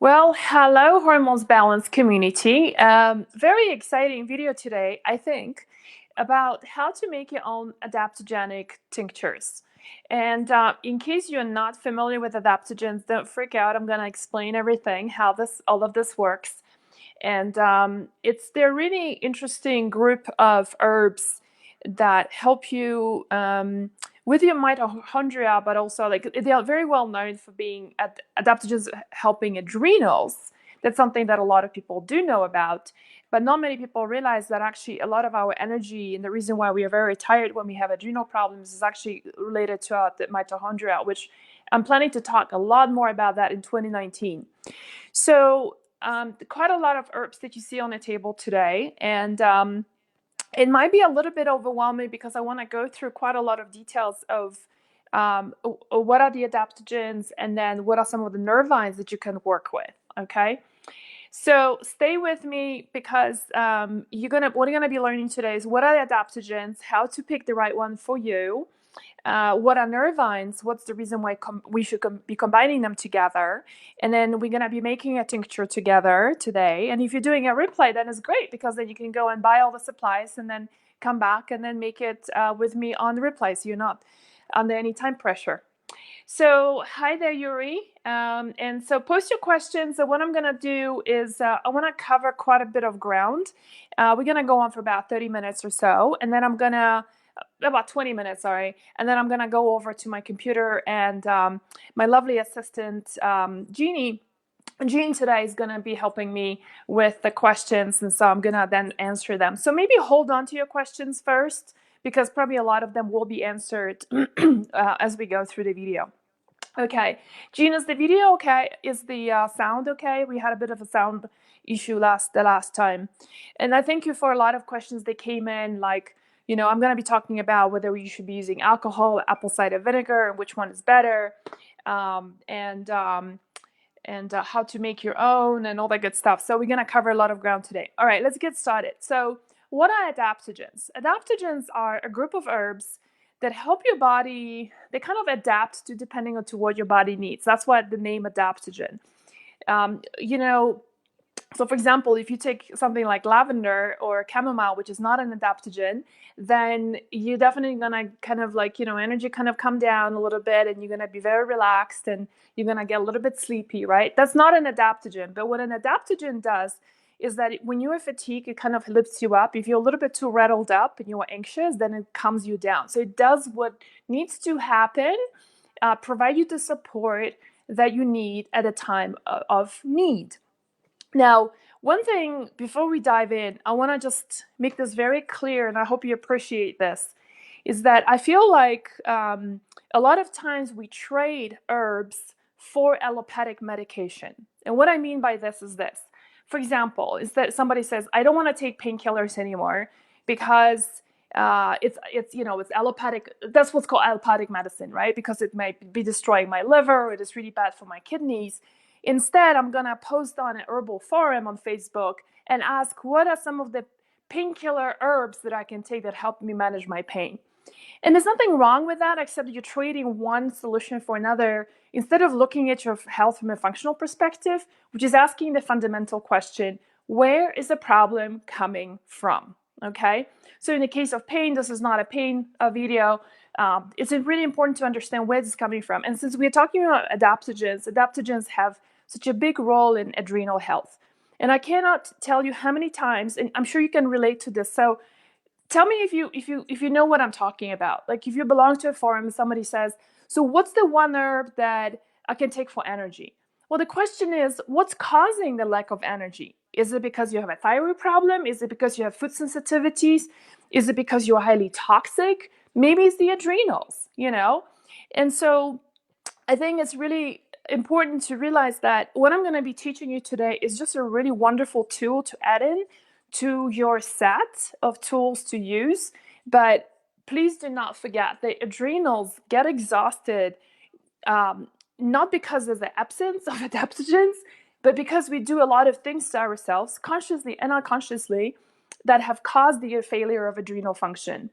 Well, hello, Hormones Balance community. Very exciting video today, I think, about how to make your own adaptogenic tinctures. And in case you're not familiar with adaptogens, don't freak out. I'm going to explain everything, how all of this works. And they're a really interesting group of herbs that help you with your mitochondria, but also they are very well known for being adaptogens helping adrenals. That's something that a lot of people do know about, but not many people realize that actually a lot of our energy and the reason why we are very tired when we have adrenal problems is actually related to our mitochondria, which I'm planning to talk a lot more about that in 2019. So quite a lot of herbs that you see on the table today, and it might be a little bit overwhelming because I want to go through quite a lot of details of what are the adaptogens and then what are some of the nervines that you can work with. Okay, so stay with me because what you're gonna be learning today is what are the adaptogens, how to pick the right one for you. What are nervines? What's the reason why we should be combining them together? And then we're going to be making a tincture together today. And if you're doing a replay, then it's great because then you can go and buy all the supplies and then come back and then make it with me on the replay. So you're not under any time pressure. So hi there, Yuri. And so post your questions. So what I'm going to do is I want to cover quite a bit of ground. We're going to go on for about 30 minutes or so. And then I'm going to about 20 minutes, sorry. And then I'm going to go over to my computer and my lovely assistant, Jeannie. Jean today is going to be helping me with the questions. And so I'm going to then answer them. So maybe hold on to your questions first, because probably a lot of them will be answered as we go through the video. Okay, Jean, is the video okay? Is the sound okay? We had a bit of a sound issue the last time. And I thank you for a lot of questions that came in, like, I'm going to be talking about whether you should be using alcohol, apple cider vinegar, and which one is better, and how to make your own and all that good stuff. So we're going to cover a lot of ground today. All right, let's get started. So what are adaptogens? Adaptogens are a group of herbs that help your body. They kind of adapt to depending on to what your body needs. That's why the name adaptogen. So for example, if you take something like lavender or chamomile, which is not an adaptogen, then you're definitely gonna kind of energy kind of come down a little bit, and you're gonna be very relaxed, and you're gonna get a little bit sleepy, right? That's not an adaptogen. But what an adaptogen does is that when you're fatigued, it kind of lifts you up. If you're a little bit too rattled up and you're anxious, then it calms you down. So it does what needs to happen, provide you the support that you need at a time of need. Now, one thing before we dive in, I want to just make this very clear, and I hope you appreciate this, is that I feel like a lot of times we trade herbs for allopathic medication. And what I mean by this is this. For example, is that somebody says, I don't want to take painkillers anymore because it's allopathic. That's what's called allopathic medicine, right? Because it might be destroying my liver, or it is really bad for my kidneys. Instead, I'm going to post on an herbal forum on Facebook and ask, what are some of the painkiller herbs that I can take that help me manage my pain? And there's nothing wrong with that, except you're trading one solution for another instead of looking at your health from a functional perspective, which is asking the fundamental question, where is the problem coming from? Okay, so in the case of pain, this is not a pain video. It's really important to understand where it's coming from. And since we're talking about adaptogens have such a big role in adrenal health. And I cannot tell you how many times, and I'm sure you can relate to this. So tell me if you know what I'm talking about. Like if you belong to a forum, somebody says, so what's the one herb that I can take for energy? Well, the question is, what's causing the lack of energy? Is it because you have a thyroid problem? Is it because you have food sensitivities? Is it because you're highly toxic? Maybe it's the adrenals, And so I think it's really important to realize that what I'm going to be teaching you today is just a really wonderful tool to add in to your set of tools to use. But please do not forget the adrenals get exhausted, not because of the absence of adaptogens, but because we do a lot of things to ourselves, consciously and unconsciously, that have caused the failure of adrenal function.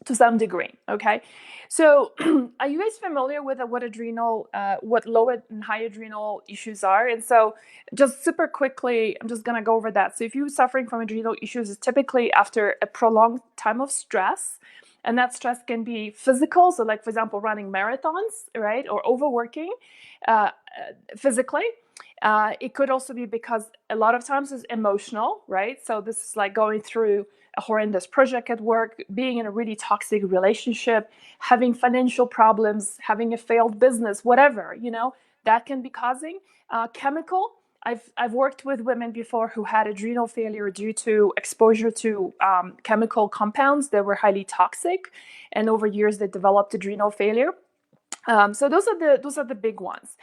to some degree. Okay, so are you guys familiar with what adrenal, what low and high adrenal issues are? And so, just super quickly, I'm just gonna go over that. So, if you're suffering from adrenal issues, it's typically after a prolonged time of stress, and that stress can be physical. So, like for example, running marathons, right, or overworking physically. It could also be because a lot of times it's emotional, right? So this is like going through a horrendous project at work, being in a really toxic relationship, having financial problems, having a failed business, whatever, that can be causing chemical. I've worked with women before who had adrenal failure due to exposure to chemical compounds that were highly toxic, and over years they developed adrenal failure. So those are the big ones.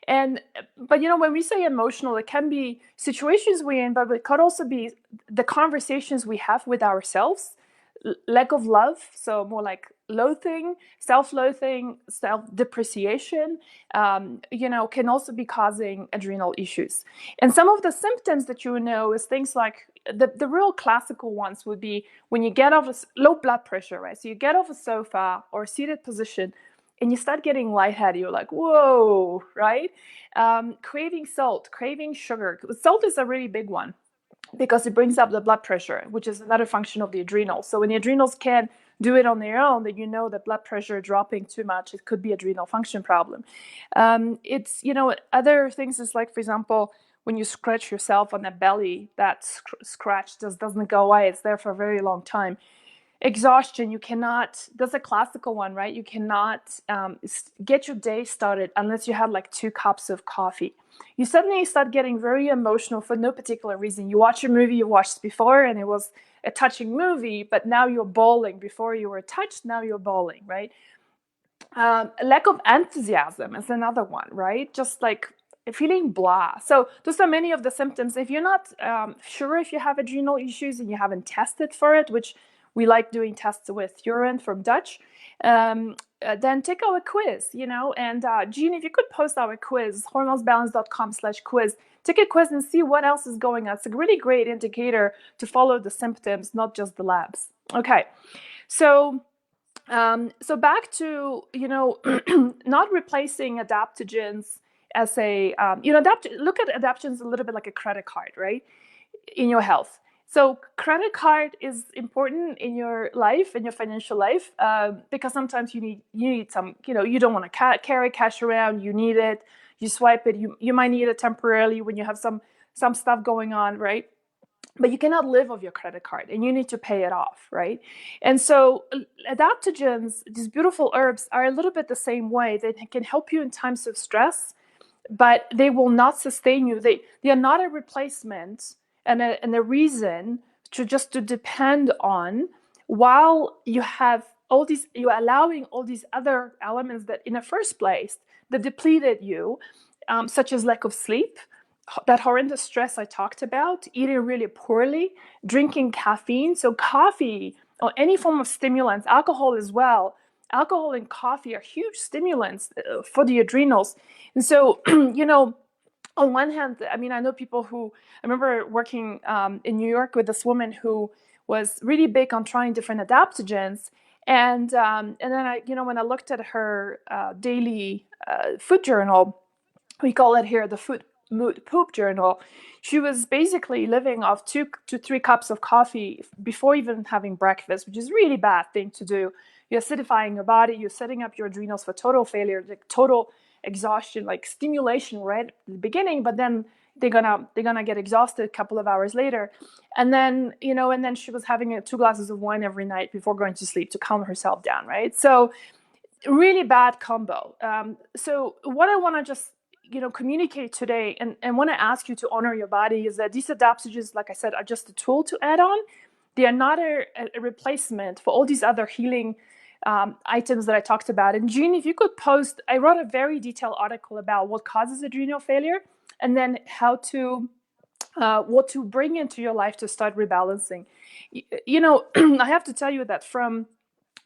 But when we say emotional, it can be situations we're in, but it could also be the conversations we have with ourselves, lack of love, so more like loathing, self-loathing, self-depreciation, can also be causing adrenal issues. And some of the symptoms that is things like the real classical ones would be when you get off low blood pressure, right? So you get off a sofa or seated position, and you start getting lightheaded. You're like, whoa, right? Craving salt, craving sugar. Salt is a really big one because it brings up the blood pressure, which is another function of the adrenals. So when the adrenals can't do it on their own, then that blood pressure dropping too much, it could be adrenal function problem. It's, other things is like, for example, when you scratch yourself on the belly, that scratch just doesn't go away. It's there for a very long time. Exhaustion, you cannot, that's a classical one, right? You cannot get your day started unless you had like 2 cups of coffee. You suddenly start getting very emotional for no particular reason. You watch a movie you watched before and it was a touching movie, but now you're bawling. Before you were touched, now you're bawling, right? Lack of enthusiasm is another one, right? Just like feeling blah. So those are many of the symptoms. If you're not sure if you have adrenal issues and you haven't tested for it, which we like doing tests with urine from Dutch, then take our quiz, and Jean, if you could post our quiz, hormonesbalance.com/quiz, take a quiz and see what else is going on. It's a really great indicator to follow the symptoms, not just the labs. Okay, so back to, not replacing adaptogens as a, look at adaptogens a little bit like a credit card, right, in your health. So credit card is important in your life, in your financial life, because sometimes you need some, you don't want to carry cash around, you need it, you swipe it, you might need it temporarily when you have some stuff going on, right? But you cannot live off your credit card and you need to pay it off, right? And so adaptogens, these beautiful herbs, are a little bit the same way. They can help you in times of stress, but they will not sustain you. They are not a replacement and a reason to depend on, while you're allowing all these other elements that in the first place that depleted you, such as lack of sleep, that horrendous stress I talked about, eating really poorly, drinking caffeine. So coffee or any form of stimulants, alcohol as well. Alcohol and coffee are huge stimulants for the adrenals. And so, on one hand, I know people who, I remember working in New York with this woman who was really big on trying different adaptogens. And then when I looked at her daily food journal, we call it here the food mood poop journal, she was basically living off 2 to 3 cups of coffee before even having breakfast, which is a really bad thing to do. You're acidifying your body, you're setting up your adrenals for total failure, like total exhaustion, like stimulation right at the beginning, but then they're gonna get exhausted a couple of hours later. And then she was having 2 glasses of wine every night before going to sleep to calm herself down, right? So really bad combo. So what I want to just communicate today, and want to ask you to honor your body, is that these adaptogens, like I said, are just a tool to add on. They are not a replacement for all these other healing items that I talked about. And Jean, if you could post, I wrote a very detailed article about what causes adrenal failure, and then how to what to bring into your life to start rebalancing. I have to tell you that from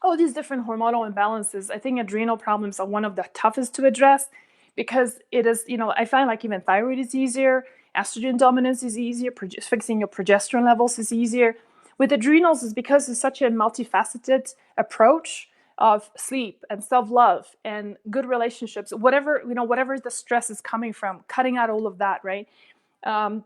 all these different hormonal imbalances, I think adrenal problems are one of the toughest to address, because it is, I find like even thyroid is easier, estrogen dominance is easier, fixing your progesterone levels is easier. With adrenals is because it's such a multifaceted approach of sleep and self-love and good relationships, whatever, whatever the stress is coming from, cutting out all of that, right? Um,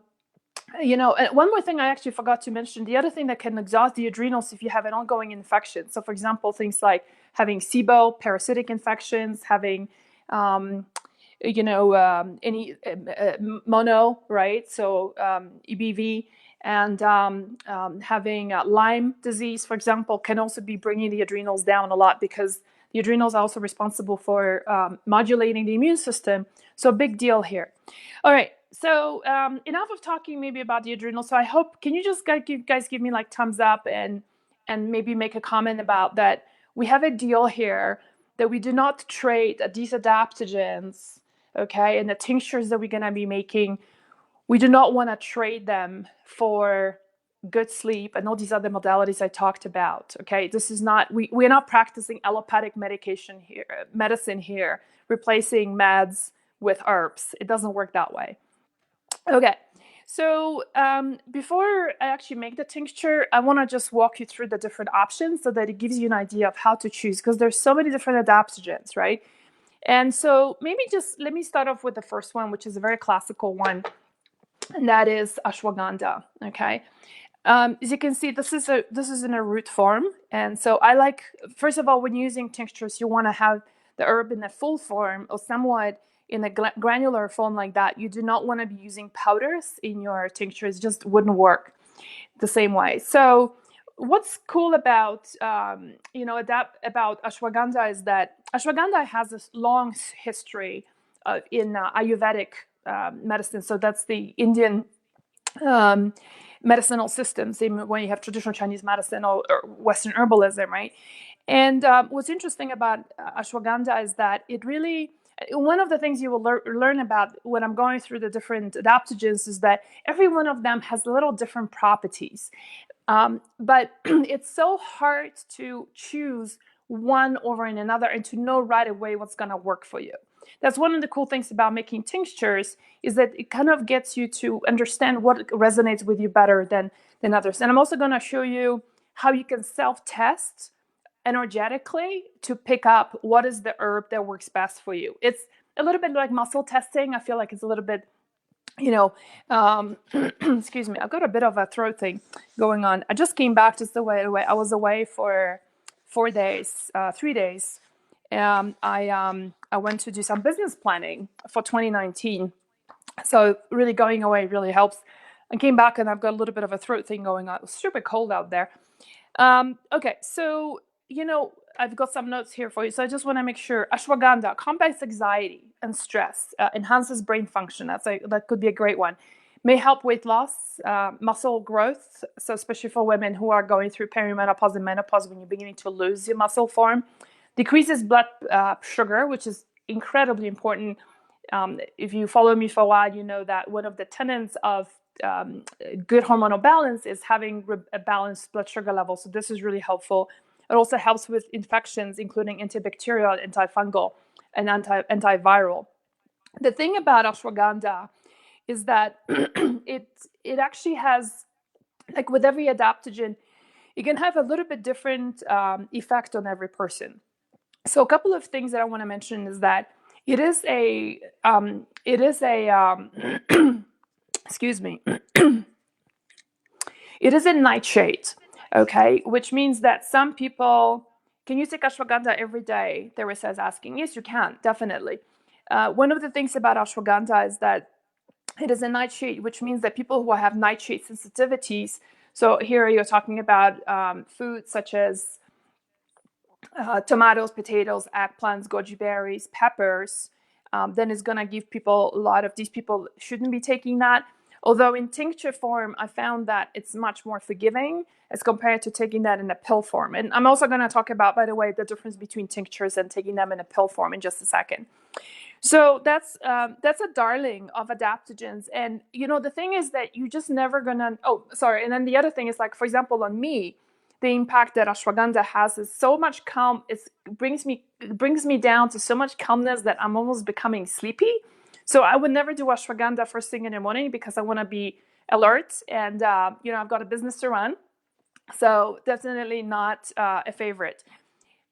and one more thing I actually forgot to mention, the other thing that can exhaust the adrenals if you have an ongoing infection. So for example, things like having SIBO, parasitic infections, having, any mono, right? So EBV, and having Lyme disease, for example, can also be bringing the adrenals down a lot, because the adrenals are also responsible for modulating the immune system. So big deal here. All right. So enough of talking maybe about the adrenals. So I hope, can you just guys give me like thumbs up and maybe make a comment about that? We have a deal here that we do not trade these adaptogens, okay, and the tinctures that we're going to be making. We do not want to trade them for good sleep and all these other modalities I talked about. Okay, this is not, we're not practicing allopathic medicine here, replacing meds with herbs. It doesn't work that way. Okay, so before I actually make the tincture, I want to just walk you through the different options so that it gives you an idea of how to choose, because there's so many different adaptogens, right? And so maybe just let me start off with the first one, which is a very classical one, and that is ashwagandha. Okay, as you can see, this is in a root form, and so I like, first of all, when using tinctures, you want to have the herb in a full form or somewhat in a granular form like that. You do not want to be using powders in your tinctures; it just wouldn't work the same way. So what's cool about about ashwagandha is that ashwagandha has this long history in Ayurvedic medicine. So that's the Indian medicinal systems, even when you have traditional Chinese medicine or Western herbalism, right? And what's interesting about ashwagandha is that it really, one of the things you will learn about when I'm going through the different adaptogens is that every one of them has little different properties. But it's so hard to choose one over another and to know right away what's going to work for you. That's one of the cool things about making tinctures, is that it kind of gets you to understand what resonates with you better than others. And I'm also going to show you how you can self-test energetically to pick up what is the herb that works best for you. It's a little bit like muscle testing. I feel like it's a little bit, excuse me, I've got a bit of a throat thing going on. I just came back just away. I was away for 4 days, 3 days. I went to do some business planning for 2019. So really going away really helps. I came back and I've got a little bit of a throat thing going on. It was super cold out there. Okay, so, I've got some notes here for you. So I just want to make sure. Ashwagandha combats anxiety and stress, enhances brain function. That could be a great one. May help weight loss, muscle growth. So especially for women who are going through perimenopause and menopause, when you're beginning to lose your muscle form. Decreases blood sugar, which is incredibly important. If you follow me for a while, you know that one of the tenets of good hormonal balance is having a balanced blood sugar level. So this is really helpful. It also helps with infections, including antibacterial, antifungal, and antiviral. The thing about ashwagandha is that it actually has, like with every adaptogen, it can have a little bit different effect on every person. So a couple of things that I want to mention is that it is a excuse me, it is a nightshade, okay, which means that some people, can you take ashwagandha every day? Teresa is asking. Yes, you can, definitely. One of the things about ashwagandha is that it is a nightshade, which means that people who have nightshade sensitivities, so here you're talking about foods such as tomatoes, potatoes, eggplants, goji berries, peppers, then it's going to give people, a lot of these people shouldn't be taking that. Although in tincture form, I found that it's much more forgiving as compared to taking that in a pill form. And I'm also going to talk about, by the way, the difference between tinctures and taking them in a pill form in just a second. So that's a darling of adaptogens. And, the thing is that you just never going to, and then the other thing is, like, for example, on me, the impact that ashwagandha has is so much calm. It brings me down to so much calmness that I'm almost becoming sleepy. So I would never do ashwagandha first thing in the morning because I want to be alert, and I've got a business to run. So definitely not a favorite.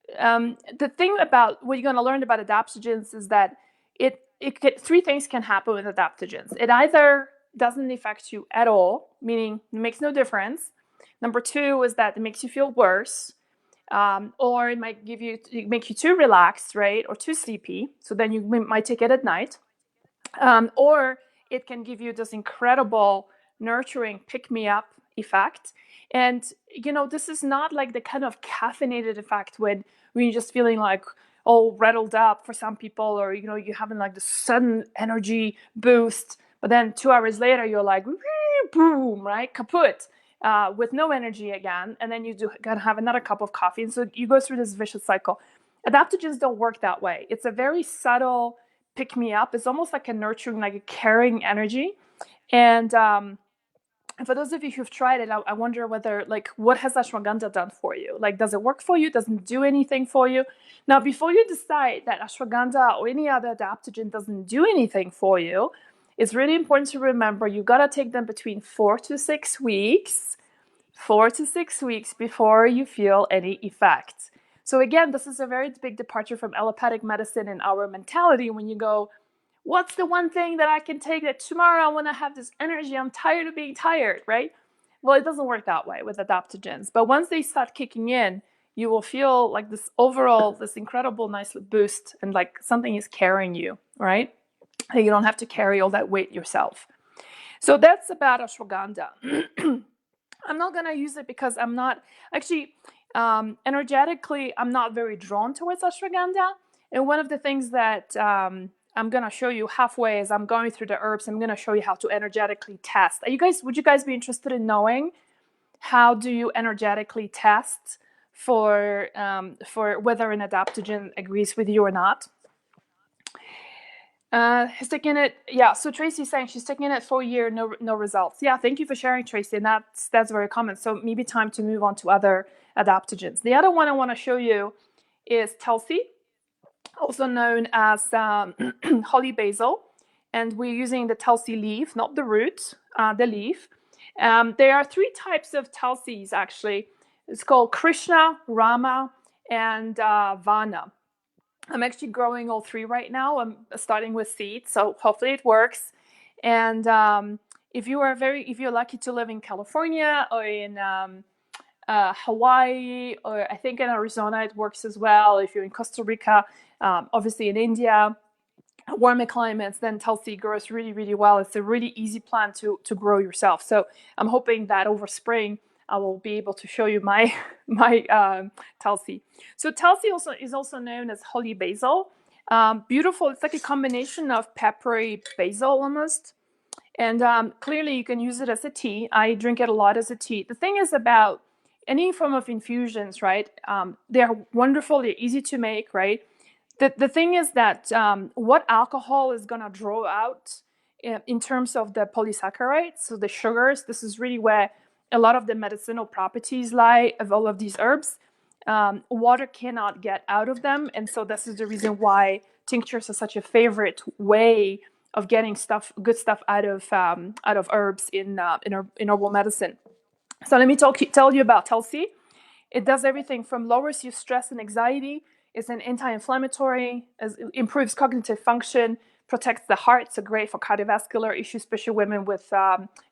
The thing about what you're going to learn about adaptogens is that three things can happen with adaptogens. It either doesn't affect you at all, meaning it makes no difference. Number two is that it makes you feel worse, or it might make you too relaxed, right, or too sleepy. So then you might take it at night, or it can give you this incredible nurturing pick-me-up effect. And this is not like the kind of caffeinated effect when you're just feeling like all rattled up for some people, or you're having like the sudden energy boost, but then 2 hours later you're like boom, right, kaput, with no energy again, and then gotta have another cup of coffee, and so you go through this vicious cycle. Adaptogens don't work that way. It's a very subtle pick me up. It's almost like a nurturing, like a caring energy. And for those of you who've tried it, I wonder whether, like, what has ashwagandha done for you? Like, does it work for you? Doesn't do anything for you? Now, before you decide that ashwagandha or any other adaptogen doesn't do anything for you, it's really important to remember you got to take them between 4 to 6 weeks. 4 to 6 weeks before you feel any effect. So again, this is a very big departure from allopathic medicine and our mentality when you go, what's the one thing that I can take that tomorrow I want to have this energy, I'm tired of being tired, right? Well, it doesn't work that way with adaptogens. But once they start kicking in, you will feel like this overall, this incredible nice boost, and like something is carrying you, right? You don't have to carry all that weight yourself. So that's about ashwagandha. I'm not going to use it because I'm not actually energetically, I'm not very drawn towards ashwagandha. And one of the things that I'm going to show you halfway as I'm going through the herbs, I'm going to show you how to energetically test. Would you guys be interested in knowing how do you energetically test for whether an adaptogen agrees with you or not? He's taking it. Yeah. So Tracy's saying she's taking it for a year, no results. Yeah. Thank you for sharing, Tracy. And that's very common. So maybe time to move on to other adaptogens. The other one I want to show you is Tulsi, also known as holy basil, and we're using the Tulsi leaf, not the root, the leaf. There are 3 types of Tulsis actually. It's called Krishna, Rama, and Vana. I'm actually growing all 3 right now. I'm starting with seeds, so hopefully it works. And if you're lucky to live in California or in Hawaii, or I think in Arizona it works as well. If you're in Costa Rica, obviously in India, warmer climates, then Tulsi grows really, really well. It's a really easy plant to grow yourself. So I'm hoping that over spring I will be able to show you my Tulsi. So Tulsi is also known as holy basil. Beautiful. It's like a combination of peppery basil almost. And clearly you can use it as a tea. I drink it a lot as a tea. The thing is about any form of infusions, right? They're wonderful. They're easy to make, right? The thing is that what alcohol is going to draw out in terms of the polysaccharides, so the sugars, this is really where a lot of the medicinal properties lie of all of these herbs. Water cannot get out of them, and so this is the reason why tinctures are such a favorite way of getting good stuff out of herbs in herbal medicine. So let me tell you about Tulsi. It does everything from lowers your stress and anxiety. It's an anti-inflammatory, improves cognitive function, protects the heart. So great for cardiovascular issues, especially women with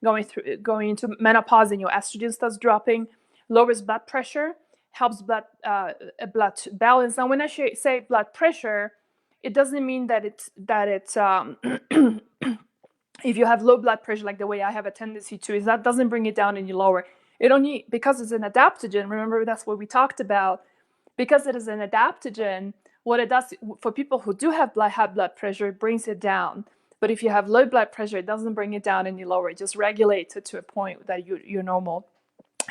going into menopause and your estrogen starts dropping. Lowers blood pressure, helps blood balance. Now, when I say blood pressure, it doesn't mean that it's if you have low blood pressure, like the way I have a tendency to, is that doesn't bring it down any lower. It only, because it's an adaptogen, remember that's what we talked about, because it is an adaptogen, what it does for people who do have high blood pressure, it brings it down. But if you have low blood pressure, it doesn't bring it down any lower. It just regulates it to a point that you're normal.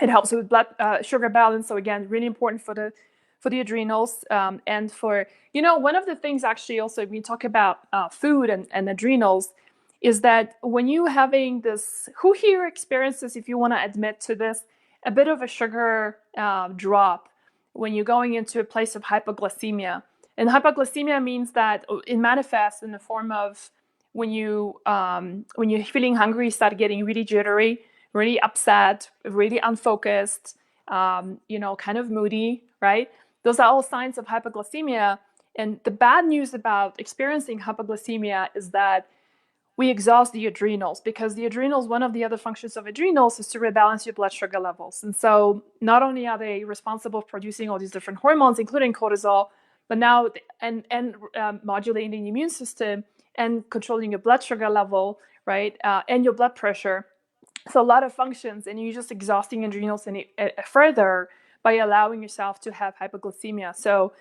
It helps with blood sugar balance. So again, really important for the adrenals, and for, one of the things actually also when we talk about food and adrenals is that when you having this, who here experiences, if you want to admit to this, a bit of a sugar drop when you're going into a place of hypoglycemia. And hypoglycemia means that it manifests in the form of when you're feeling hungry, you start getting really jittery, really upset, really unfocused. kind of moody, right? Those are all signs of hypoglycemia. And the bad news about experiencing hypoglycemia is that we exhaust the adrenals, because the adrenals, one of the other functions of adrenals is to rebalance your blood sugar levels. And so not only are they responsible for producing all these different hormones, including cortisol, but now modulating the immune system and controlling your blood sugar level, right, and your blood pressure. So a lot of functions, and you're just exhausting adrenals further by allowing yourself to have hypoglycemia. So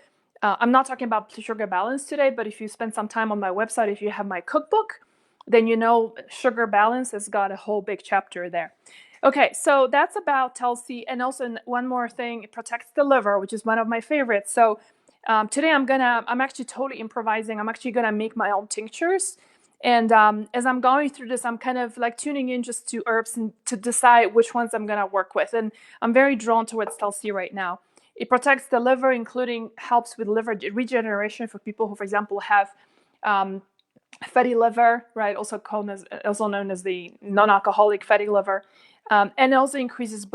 I'm not talking about sugar balance today, but if you spend some time on my website, if you have my cookbook, then sugar balance has got a whole big chapter there. Okay, so that's about Tulsi. And also one more thing, it protects the liver, which is one of my favorites. So today I'm actually totally improvising. I'm actually gonna make my own tinctures. And as I'm going through this, I'm kind of like tuning in just to herbs and to decide which ones I'm gonna work with. And I'm very drawn towards Tulsi right now. It protects the liver, including helps with liver regeneration for people who, for example, have fatty liver, right? Also known as the non-alcoholic fatty liver, and also increases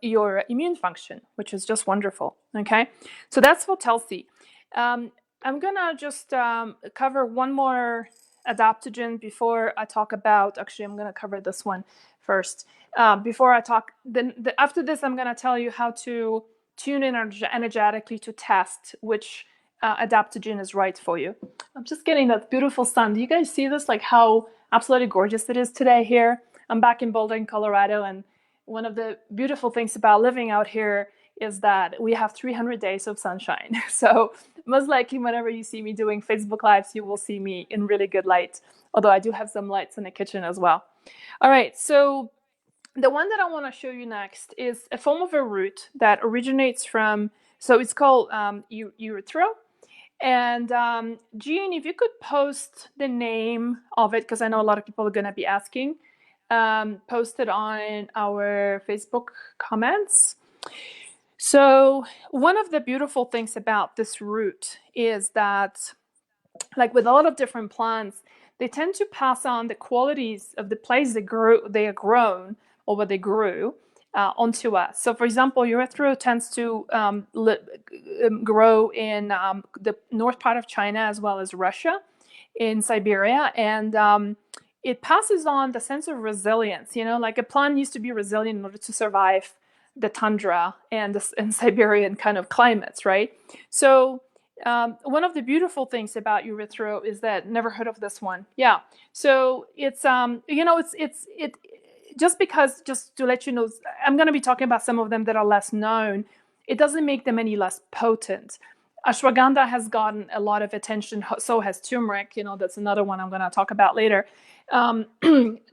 your immune function, which is just wonderful. Okay, so that's for Tulsi. I'm gonna just cover one more adaptogen before I talk about. Actually, I'm gonna cover this one first before I talk. Then after this, I'm gonna tell you how to tune in energetically to test which adaptogen is right for you. I'm just getting that beautiful sun. Do you guys see this? Like how absolutely gorgeous it is today here. I'm back in Boulder, in Colorado, and one of the beautiful things about living out here is that we have 300 days of sunshine. So most likely whenever you see me doing Facebook Lives, you will see me in really good light, although I do have some lights in the kitchen as well. All right, so the one that I want to show you next is a form of a root that originates from, so it's called Eleuthero. And Jean, if you could post the name of it, because I know a lot of people are going to be asking, post it on our Facebook comments. So one of the beautiful things about this root is that, like with a lot of different plants, they tend to pass on the qualities of the place they are grown, or where they grew, onto us. So for example, Eleuthero tends to grow in the north part of China as well as Russia, in Siberia, and it passes on the sense of resilience. Like a plant needs to be resilient in order to survive the tundra and Siberian kind of climates, right? So one of the beautiful things about Eleuthero is that, never heard of this one. Yeah. So it's just to let you know, I'm going to be talking about some of them that are less known. It doesn't make them any less potent. Ashwagandha has gotten a lot of attention. So has turmeric. That's another one I'm going to talk about later.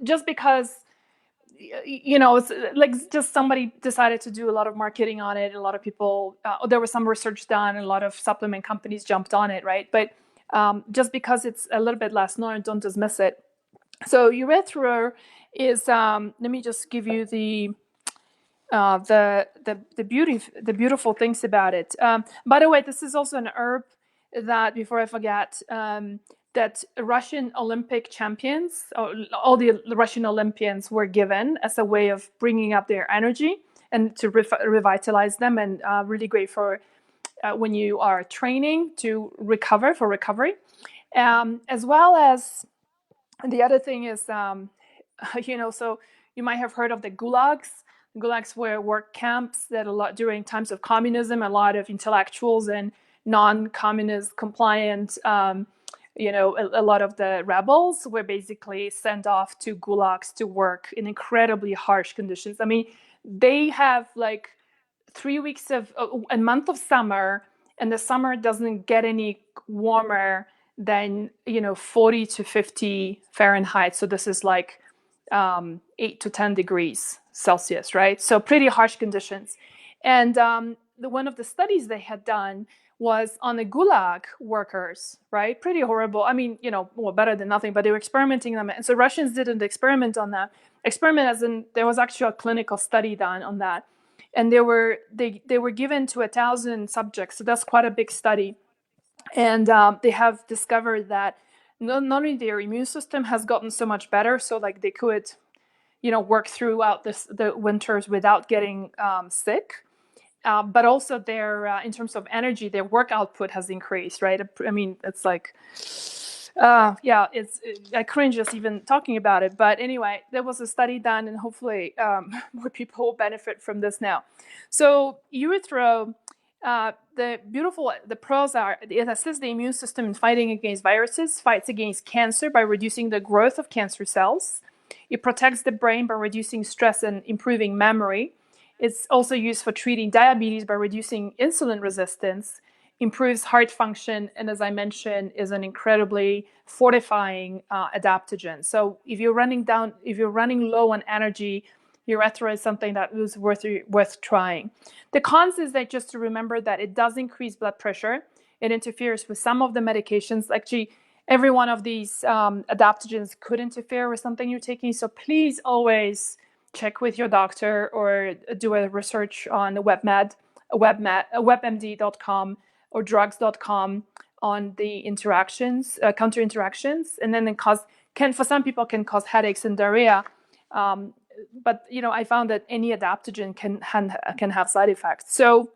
Just because, it's like just somebody decided to do a lot of marketing on it. A lot of people, there was some research done, and a lot of supplement companies jumped on it, right? But just because it's a little bit less known, don't dismiss it. So Eleuthero is, let me just give you the beautiful things about it. By the way, this is also an herb that, before I forget, that Russian Olympic champions, all the Russian Olympians, were given as a way of bringing up their energy and to revitalize them, and really great for when you are training to recovery. As well as, the other thing is, so you might have heard of the gulags. Gulags were work camps that during times of communism, a lot of intellectuals and non-communist compliant, a lot of the rebels were basically sent off to gulags to work in incredibly harsh conditions. I mean, they have like 3 weeks of a month of summer, and the summer doesn't get any warmer than 40 to 50 Fahrenheit. So this is like 8 to 10 degrees Celsius, right? So pretty harsh conditions. And one of the studies they had done was on the gulag workers, right? Pretty horrible. I mean, well, better than nothing, but they were experimenting them. And so Russians did an experiment on that. Experiment as in, there was actually a clinical study done on that. And they were given to 1,000 subjects. So that's quite a big study. And they have discovered that not only their immune system has gotten so much better, so like they could, work throughout the winters without getting sick, but also their in terms of energy, their work output has increased, right? I mean, it's like, yeah, I cringe just even talking about it. But anyway, there was a study done, and hopefully more people will benefit from this now. So Eleuthero, the pros are it assists the immune system in fighting against viruses, fights against cancer by reducing the growth of cancer cells. It protects the brain by reducing stress and improving memory. It's also used for treating diabetes by reducing insulin resistance, improves heart function, and as I mentioned, is an incredibly fortifying adaptogen. So if you're running low on energy, Eleuthero is something that is worth trying. The cons is that just to remember that it does increase blood pressure. It interferes with some of the medications. Actually, every one of these adaptogens could interfere with something you're taking. So please always check with your doctor or do a research on webmd.com or drugs.com on the interactions, counter interactions, and then for some people can cause headaches and diarrhea. But I found that any adaptogen can have side effects. So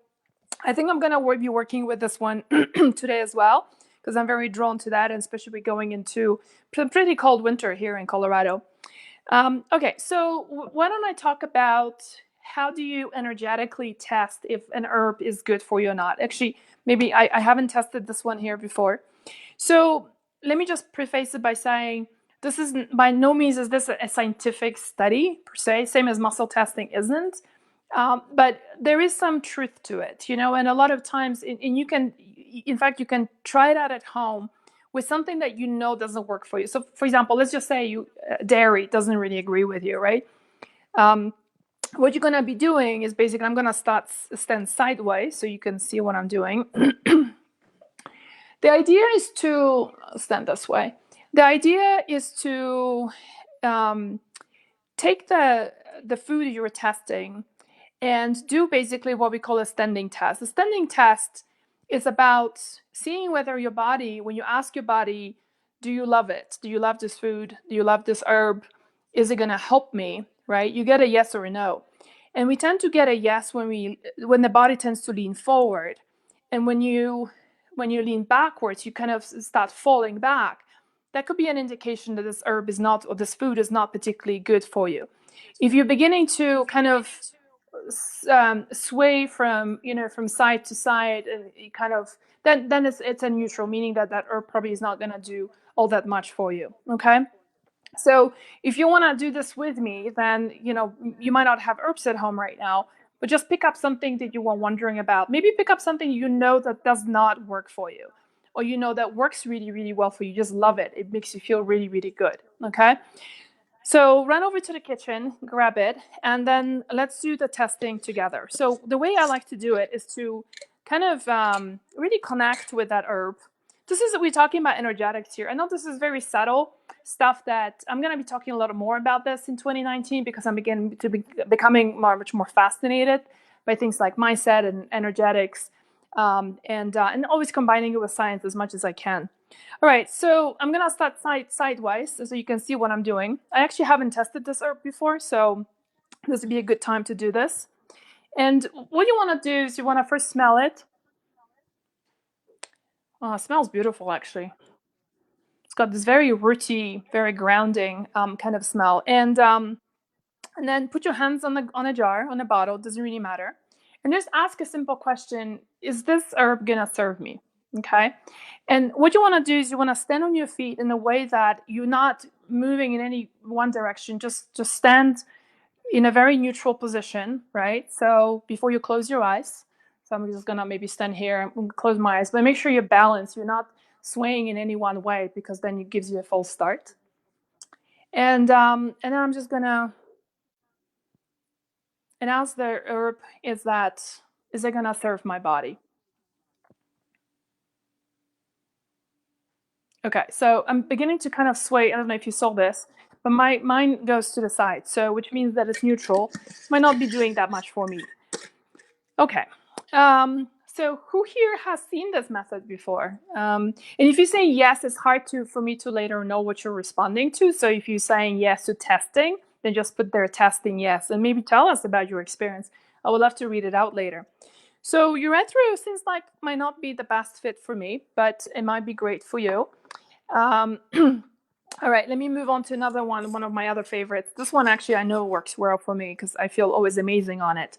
I think I'm going to be working with this one today as well, because I'm very drawn to that, and especially going into pretty cold winter here in Colorado. Okay, so why don't I talk about how do you energetically test if an herb is good for you or not? Actually, maybe I haven't tested this one here before. So let me just preface it by saying this is by no means is this a scientific study per se, same as muscle testing isn't. But there is some truth to it, and a lot of times, and you can try it out at home with something that doesn't work for you. So, for example, let's just say dairy doesn't really agree with you, right? What you're going to be doing is basically, I'm going to stand sideways so you can see what I'm doing. The idea is to stand this way. The idea is to take the food you're testing and do basically what we call a standing test. A standing test is about seeing whether your body, when you ask your body, do you love it? Do you love this food? Do you love this herb? Is it going to help me? Right? You get a yes or a no. And we tend to get a yes when the body tends to lean forward. And when you lean backwards, you kind of start falling back. That could be an indication that this herb is not, or this food is not particularly good for you. If you're beginning to kind of sway from side to side, and you kind of then it's a neutral, meaning that herb probably is not going to do all that much for you. Okay, so if you want to do this with me, then you might not have herbs at home right now, but just pick up something that you were wondering about. Maybe pick up something that does not work for you, or that works really, really well for you. Just love it. It makes you feel really, really good. Okay. So run over to the kitchen, grab it, and then let's do the testing together. So the way I like to do it is to kind of really connect with that herb. We're talking about energetics here. I know this is very subtle stuff that I'm going to be talking a lot more about this in 2019, because I'm beginning to becoming much more fascinated by things like mindset and energetics, and always combining it with science as much as I can. All right, so I'm going to start sideways so you can see what I'm doing. I actually haven't tested this herb before, so this would be a good time to do this. And what you want to do is you want to first smell it. Oh, it smells beautiful, actually. It's got this very rooty, very grounding kind of smell. And then put your hands on a jar, on a bottle, doesn't really matter. And just ask a simple question: is this herb going to serve me? Okay. And what you want to do is you want to stand on your feet in a way that you're not moving in any one direction. Just stand in a very neutral position, right? So before you close your eyes, so I'm just gonna maybe stand here and close my eyes, but make sure you're balanced. You're not swaying in any one way, because then it gives you a false start. And then I'm just gonna, and as the herb is it gonna serve my body? Okay, so I'm beginning to kind of sway. I don't know if you saw this, but mine goes to the side, so which means that it's neutral. Might not be doing that much for me. Okay, so who here has seen this method before? And if you say yes, it's hard for me to later know what you're responding to. So if you're saying yes to testing, then just put there testing yes, and maybe tell us about your experience. I would love to read it out later. So urethra seems like might not be the best fit for me, but it might be great for you. Um, all right, let me move on to another one of my other favorites. This one actually I know works well for me because I feel always amazing on it.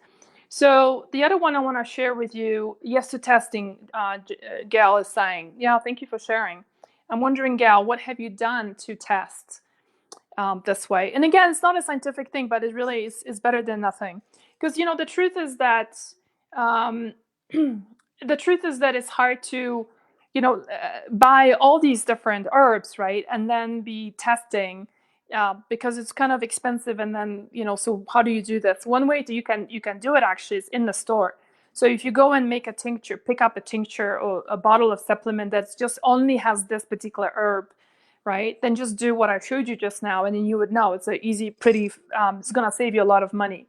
So the other one I want to share with you, yes to testing, Gal is saying. Yeah, thank you for sharing. I'm wondering, Gal, what have you done to test this way? And again, it's not a scientific thing, but it really is better than nothing. Because, the truth is that um, the truth is that it's hard to, buy all these different herbs, right? And then be testing because it's kind of expensive. And then, so how do you do this? One way that you can do it actually is in the store. So if you go and make a tincture, pick up a tincture or a bottle of supplement that's just only has this particular herb, right? Then just do what I showed you just now, and then you would know it's an easy, pretty. It's gonna save you a lot of money.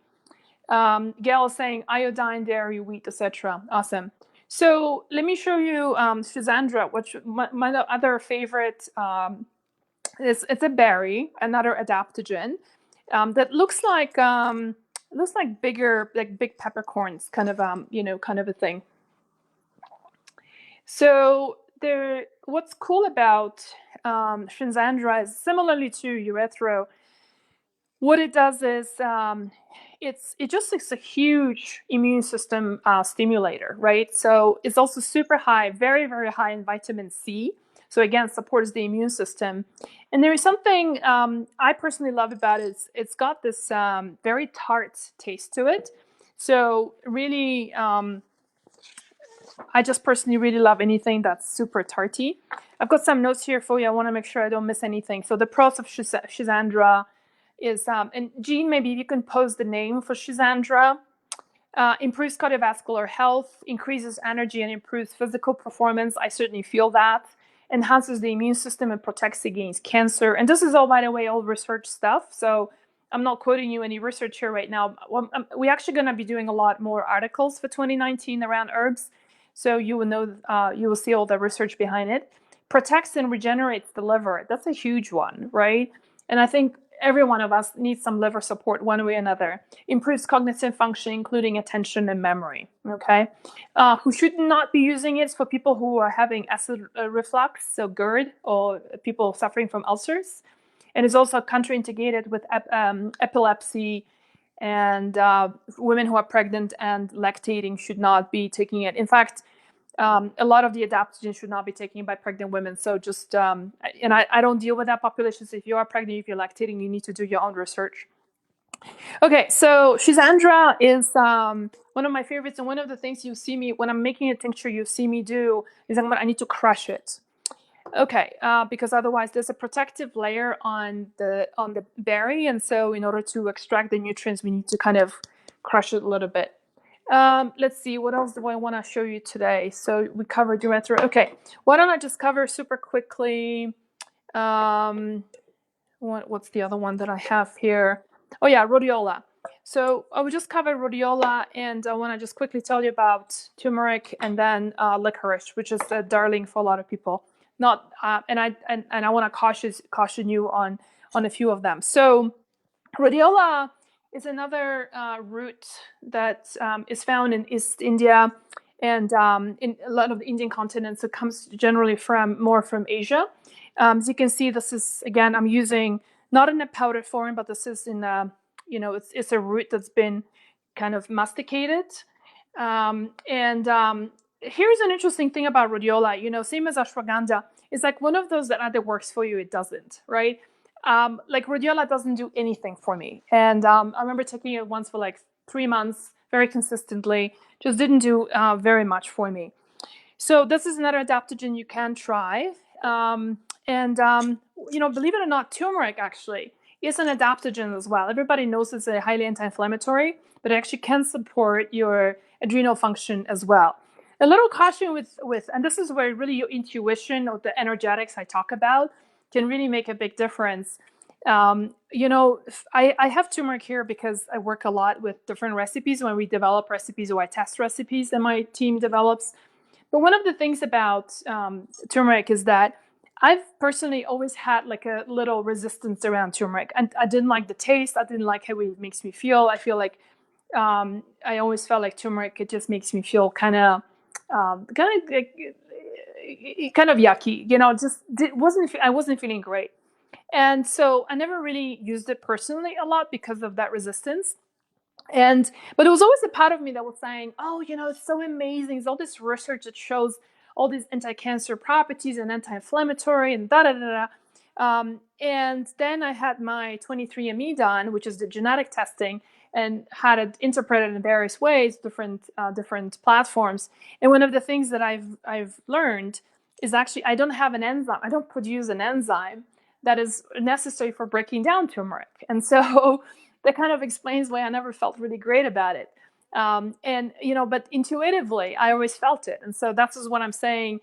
Gail is saying iodine, dairy, wheat, etc. Awesome. So let me show you Schizandra, which my other favorite. It's a berry, another adaptogen that looks like bigger, like big peppercorns, kind of kind of a thing. So what's cool about Schizandra is similarly to Eleuthero. What it does is it just is a huge immune system stimulator, right? So it's also super high, very very high in vitamin C. So again, supports the immune system. And there is something I personally love about it. It's got this very tart taste to it. So really. I just personally really love anything that's super tarty. I've got some notes here for you. I want to make sure I don't miss anything. So the pros of Schizandra is, and Jean, maybe you can post the name for Schizandra. Improves cardiovascular health, increases energy, and improves physical performance. I certainly feel that. Enhances the immune system and protects against cancer. And this is all, by the way, all research stuff. So I'm not quoting you any research here right now. We're actually going to be doing a lot more articles for 2019 around herbs. So you will know, you will see all the research behind it. Protects and regenerates the liver. That's a huge one, right? And I think every one of us needs some liver support one way or another. Improves cognitive function, including attention and memory. Okay, who should not be using it for people who are having acid reflux, so GERD, or people suffering from ulcers, and is also contraindicated with epilepsy. And women who are pregnant and lactating should not be taking it. In fact, a lot of the adaptogens should not be taken by pregnant women. So just, and I don't deal with that population. So if you are pregnant, if you're lactating, you need to do your own research. Okay, so Schisandra is one of my favorites. And one of the things you see me, when I'm making a tincture, you see me do is I need to crush it. Okay, because otherwise there's a protective layer on the berry. And so in order to extract the nutrients, we need to kind of crush it a little bit. Let's see, what else do I want to show you today? So we covered urethra. Okay, why don't I just cover super quickly? What's the other one that I have here? Oh yeah, rhodiola. So I will just cover rhodiola, and I want to just quickly tell you about turmeric and then licorice, which is a darling for a lot of people. Not and I want to caution you on a few of them. So rhodiola is another root that is found in East India and in a lot of the Indian continents. It comes generally more from Asia. As you can see, this is, again, I'm using not in a powdered form, but this is in a, it's a root that's been kind of masticated. And here's an interesting thing about rhodiola, same as ashwagandha. It's like one of those that either works for you, it doesn't, right? Like rhodiola doesn't do anything for me. And I remember taking it once for like 3 months, very consistently, just didn't do very much for me. So this is another adaptogen you can try. Believe it or not, turmeric actually is an adaptogen as well. Everybody knows it's a highly anti-inflammatory, but it actually can support your adrenal function as well. A little caution with, and this is where really your intuition or the energetics I talk about can really make a big difference. I have turmeric here because I work a lot with different recipes when we develop recipes, or I test recipes that my team develops. But one of the things about turmeric is that I've personally always had like a little resistance around turmeric. And I didn't like the taste. I didn't like how it makes me feel. I feel like I always felt like turmeric, it just makes me feel kind of kind of yucky, you know, just I wasn't feeling great. And so I never really used it personally a lot because of that resistance. But it was always a part of me that was saying, oh, you know, it's so amazing. There's all this research that shows all these anti-cancer properties and anti-inflammatory and da da da da. And then I had my 23andMe done, which is the genetic testing, and had it interpreted in various ways, different platforms. And one of the things that I've learned is actually I don't have an enzyme. I don't produce an enzyme that is necessary for breaking down turmeric. And so that kind of explains why I never felt really great about it. And you know, but intuitively, I always felt it. And so that's what I'm saying.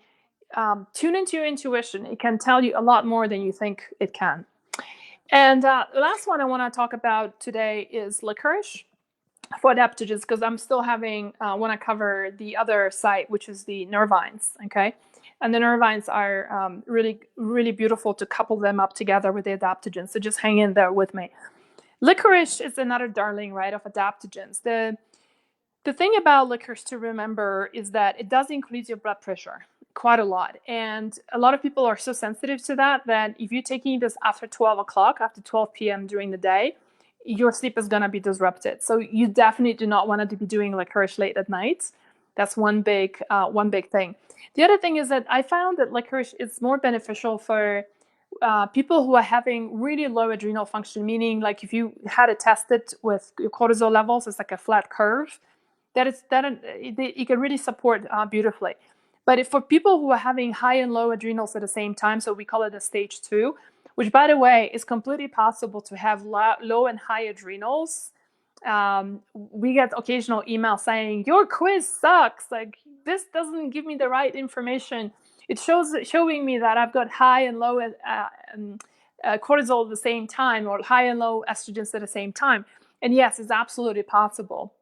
Tune into your intuition. It can tell you a lot more than you think it can. And the last one I want to talk about today is licorice for adaptogens, because I'm still having want to cover the other site, which is the Nervines. Okay, and the Nervines are really, really beautiful to couple them up together with the adaptogens. So just hang in there with me. Licorice is another darling, right, of adaptogens. The thing about licorice to remember is that it does increase your blood pressure quite a lot. And a lot of people are so sensitive to that if you're taking this after 12 o'clock, after 12 p.m. during the day, your sleep is going to be disrupted. So you definitely do not want to be doing licorice late at night. That's one big thing. The other thing is that I found that licorice is more beneficial for people who are having really low adrenal function, meaning like if you had it tested with your cortisol levels, it's like a flat curve, it can really support beautifully. But for people who are having high and low adrenals at the same time, so we call it a stage 2, which by the way is completely possible to have low and high adrenals. We get occasional emails saying your quiz sucks, like this doesn't give me the right information. It's showing me that I've got high and low cortisol at the same time, or high and low estrogens at the same time. And yes, it's absolutely possible.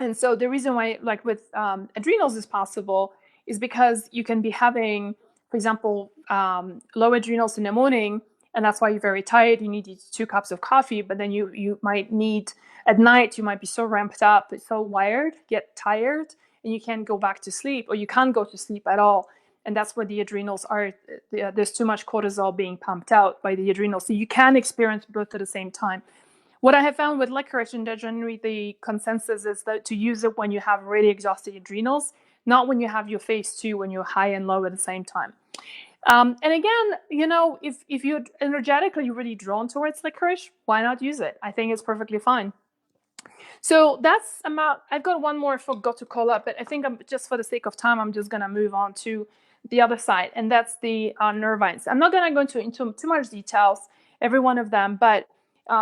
And so the reason why, like with adrenals, is possible is because you can be having, for example, low adrenals in the morning, and that's why you're very tired. You need 2 cups of coffee, but then you might need at night. You might be so ramped up, so wired, get tired, and you can't go back to sleep, or you can't go to sleep at all. And that's where the adrenals are. There's too much cortisol being pumped out by the adrenals, so you can experience both at the same time. What I have found with licorice, and generally the consensus is that to use it when you have really exhausted adrenals, not when you have your phase 2, when you're high and low at the same time. And again, you know, if you're energetically really drawn towards licorice, why not use it? I think it's perfectly fine. So that's I've got one more I forgot to call up, but I think just for the sake of time, I'm just going to move on to the other side, and that's the Nervines. I'm not going to go into too much details, every one of them, but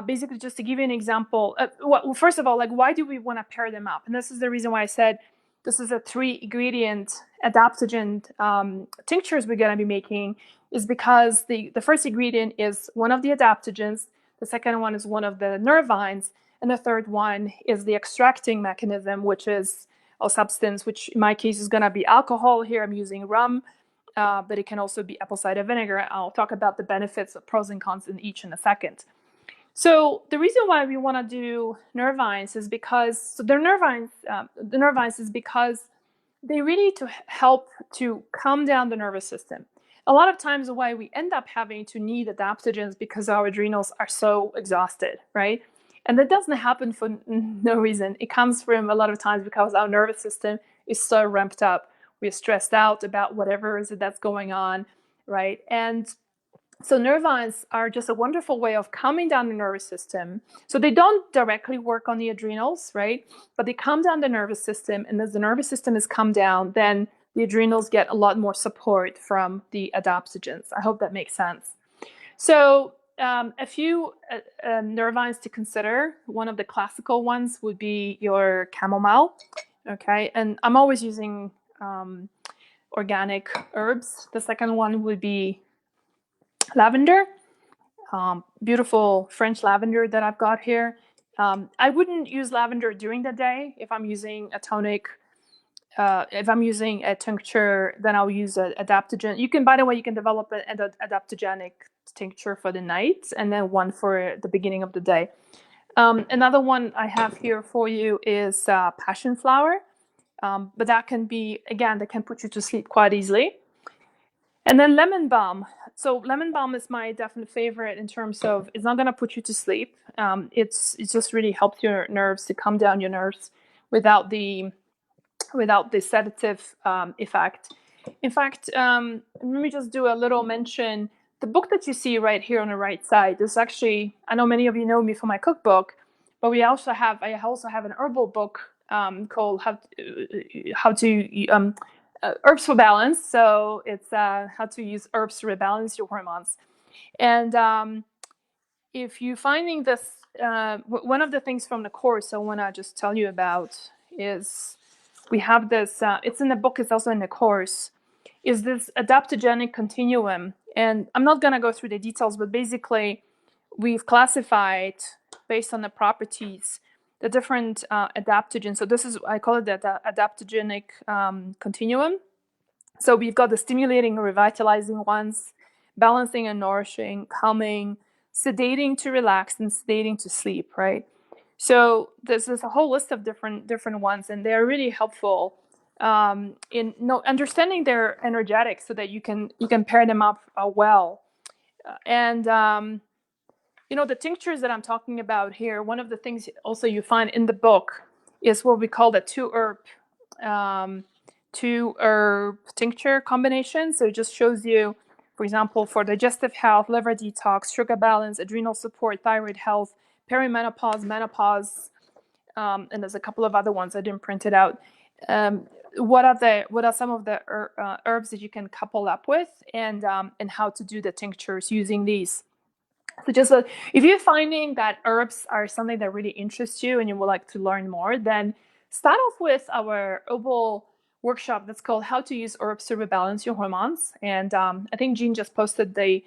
basically just to give you an example. Well, first of all, like, why do we want to pair them up? And this is the reason why I said this is a 3-ingredient adaptogen tinctures we're going to be making, is because the first ingredient is one of the adaptogens, the second one is one of the Nervines, and the third one is the extracting mechanism, which is a substance, which in my case is going to be alcohol. Here I'm using rum, but it can also be apple cider vinegar. I'll talk about the benefits, the pros and cons in each in a second. So the reason why we want to do Nervines is because the Nervines is because they really to help to calm down the nervous system. A lot of times why we end up having to need adaptogens because our adrenals are so exhausted, right? And that doesn't happen for no reason. It comes from a lot of times because our nervous system is so ramped up. We're stressed out about whatever is it that's going on, right? And so Nervines are just a wonderful way of calming down the nervous system. So they don't directly work on the adrenals, right? But they calm down the nervous system. And as the nervous system is calmed down, then the adrenals get a lot more support from the adaptogens. I hope that makes sense. So a few Nervines to consider. One of the classical ones would be your chamomile. Okay, and I'm always using organic herbs. The second one would be lavender, beautiful French lavender that I've got here. I wouldn't use lavender during the day. If I'm using a tonic, if I'm using a tincture, then I'll use an adaptogen. You can, by the way, you can develop an adaptogenic tincture for the night and then one for the beginning of the day. Another one I have here for you is passion flower, but that can be, again, that can put you to sleep quite easily. And then lemon balm. So lemon balm is my definite favorite in terms of it's not going to put you to sleep. It just really helps your nerves to calm down your nerves without the sedative effect. In fact, let me just do a little mention. The book that you see right here on the right side is actually, I know many of you know me for my cookbook, but I also have an herbal book called How to Herbs for Balance. So it's how to use herbs to rebalance your hormones. And if you're finding this, one of the things from the course I want to just tell you about is we have this, it's in the book, it's also in the course, is this adaptogenic continuum. And I'm not going to go through the details, but basically we've classified based on the properties the different adaptogens. So this is, I call it the adaptogenic continuum. So we've got the stimulating and revitalizing ones, balancing and nourishing, calming, sedating to relax, and sedating to sleep, right? So there's a whole list of different ones, and they're really helpful in understanding their energetics so that you can pair them up well. And the tinctures that I'm talking about here, one of the things also you find in the book is what we call the two herb tincture combination. So it just shows you, for example, for digestive health, liver detox, sugar balance, adrenal support, thyroid health, perimenopause, menopause, and there's a couple of other ones I didn't print it out. What are some of the herbs that you can couple up with, and how to do the tinctures using these. So just if you're finding that herbs are something that really interests you and you would like to learn more, then start off with our herbal workshop that's called How to Use Herbs to Rebalance Your Hormones. And I think Jean just posted the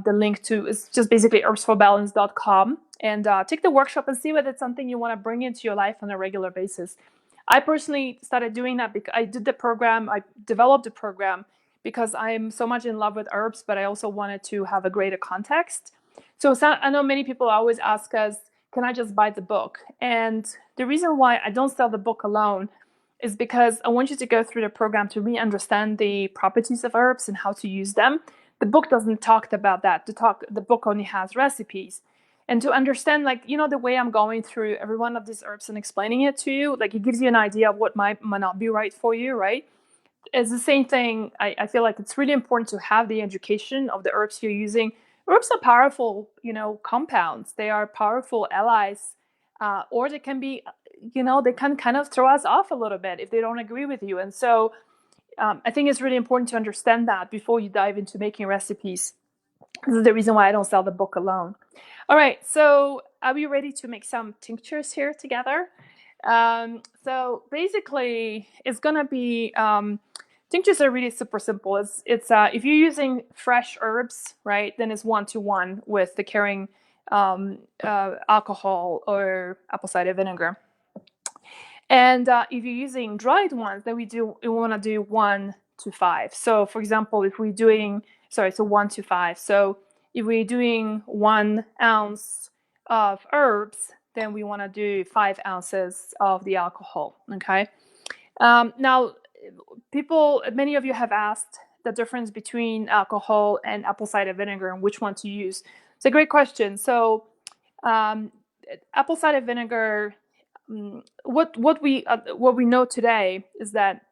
link to, it's just basically herbsforbalance.com. And take the workshop and see whether it's something you want to bring into your life on a regular basis. I personally started doing that because I developed the program because I'm so much in love with herbs, but I also wanted to have a greater context. So I know many people always ask us, can I just buy the book? And the reason why I don't sell the book alone is because I want you to go through the program to really understand the properties of herbs and how to use them. The book doesn't talk about that. The book only has recipes. And to understand, the way I'm going through every one of these herbs and explaining it to you, it gives you an idea of what might not be right for you, right? It's the same thing. I feel like it's really important to have the education of the herbs you're using. Herbs are powerful, compounds. They are powerful allies, or they can be, they can kind of throw us off a little bit if they don't agree with you. And so I think it's really important to understand that before you dive into making recipes. This is the reason why I don't sell the book alone. All right, so are we ready to make some tinctures here together? So basically, it's gonna be tinctures are really super simple. It's if you're using fresh herbs, right, then it's 1-to-1 with the carrying alcohol or apple cider vinegar. And if you're using dried ones, then we want to do 1-to-5. So for example, if we're doing 1-to-5. So if we're doing 1 ounce of herbs, then we want to do 5 ounces of the alcohol. Okay. Now, many of you have asked the difference between alcohol and apple cider vinegar and which one to use. It's a great question. So apple cider vinegar, what we know today is that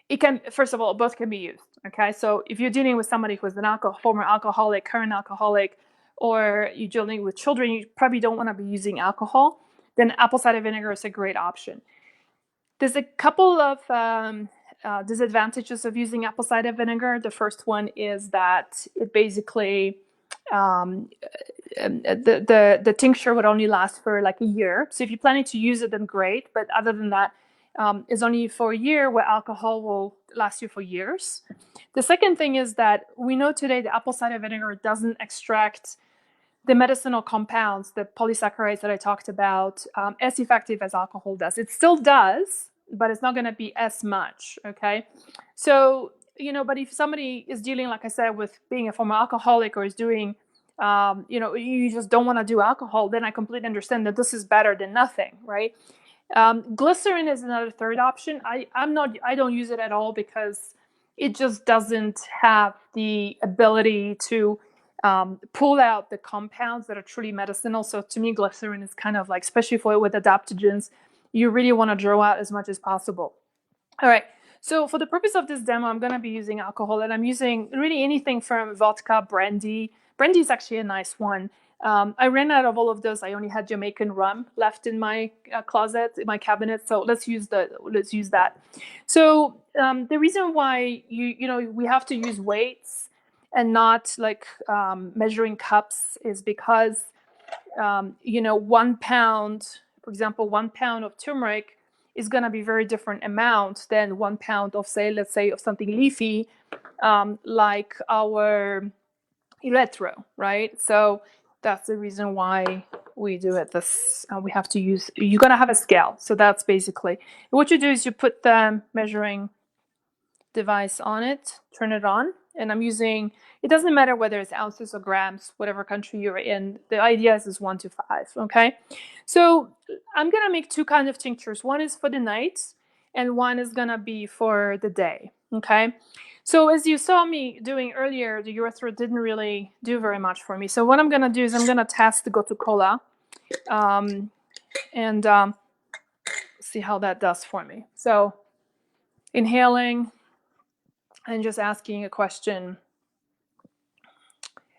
it can, first of all, both can be used. Okay, so if you're dealing with somebody who's an former alcoholic, current alcoholic, or you're dealing with children, you probably don't want to be using alcohol, then apple cider vinegar is a great option. There's a couple of disadvantages of using apple cider vinegar. The first one is that it basically the tincture would only last for like a year. So if you're planning to use it, then great. But other than that, it's only for a year, where alcohol will last you for years. The second thing is that we know today the apple cider vinegar doesn't extract the medicinal compounds, the polysaccharides that I talked about, as effective as alcohol does. It still does, but it's not going to be as much. Okay, so but if somebody is dealing, like I said, with being a former alcoholic or is doing you just don't want to do alcohol, then I completely understand that this is better than nothing, right? Glycerin is another third option. I don't use it at all because it just doesn't have the ability to pull out the compounds that are truly medicinal. So to me, glycerin is kind of like, especially for with adaptogens, you really want to draw out as much as possible. All right. So for the purpose of this demo, I'm going to be using alcohol, and I'm using really anything from vodka, brandy. Brandy is actually a nice one. I ran out of all of those. I only had Jamaican rum left in my closet, in my cabinet. So let's use that. So the reason why we have to use weights and not like measuring cups is because 1 pound, for example, 1 pound of turmeric is going to be very different amount than 1 pound of, let's say, of something leafy, like our Eleuthero, right? So that's the reason why we do it. We have to use, you're going to have a scale. So that's basically, what you do is you put the measuring device on it, turn it on, and I'm using, it doesn't matter whether it's ounces or grams, whatever country you're in, the idea is 1 to 5, okay? So I'm gonna make two kinds of tinctures. One is for the night, and one is gonna be for the day, okay? So as you saw me doing earlier, the urethra didn't really do very much for me. So what I'm gonna do is I'm gonna test the Gotu Kola, and see how that does for me. So inhaling, and just asking a question,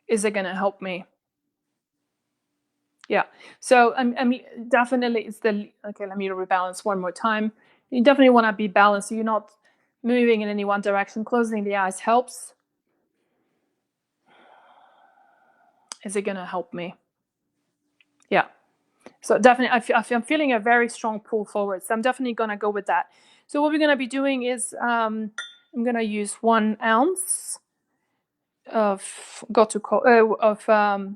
is it going to help me? Yeah. So I mean, definitely it's okay, let me rebalance one more time. You definitely want to be balanced. So you're not moving in any one direction. Closing the eyes helps. Is it going to help me? Yeah. So definitely, I'm feeling a very strong pull forward. So I'm definitely going to go with that. So what we're going to be doing is I'm going to use 1 ounce of Gotu Kola.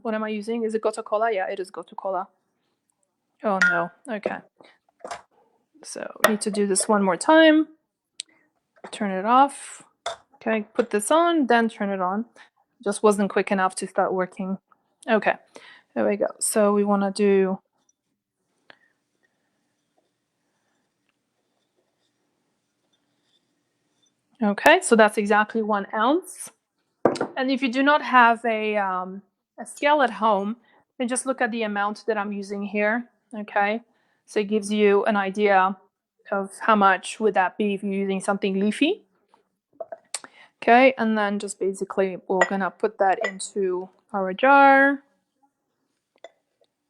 What am I using? Is it Gotu Kola? Yeah, it is Gotu Kola. Oh no. Okay. So we need to do this one more time. Turn it off. Okay, put this on, then turn it on. Just wasn't quick enough to start working. Okay, there we go. So we want to do. Okay, so that's exactly 1 ounce. And if you do not have a scale at home, then just look at the amount that I'm using here. Okay, so it gives you an idea of how much would that be if you're using something leafy. Okay, and then just basically we're gonna put that into our jar.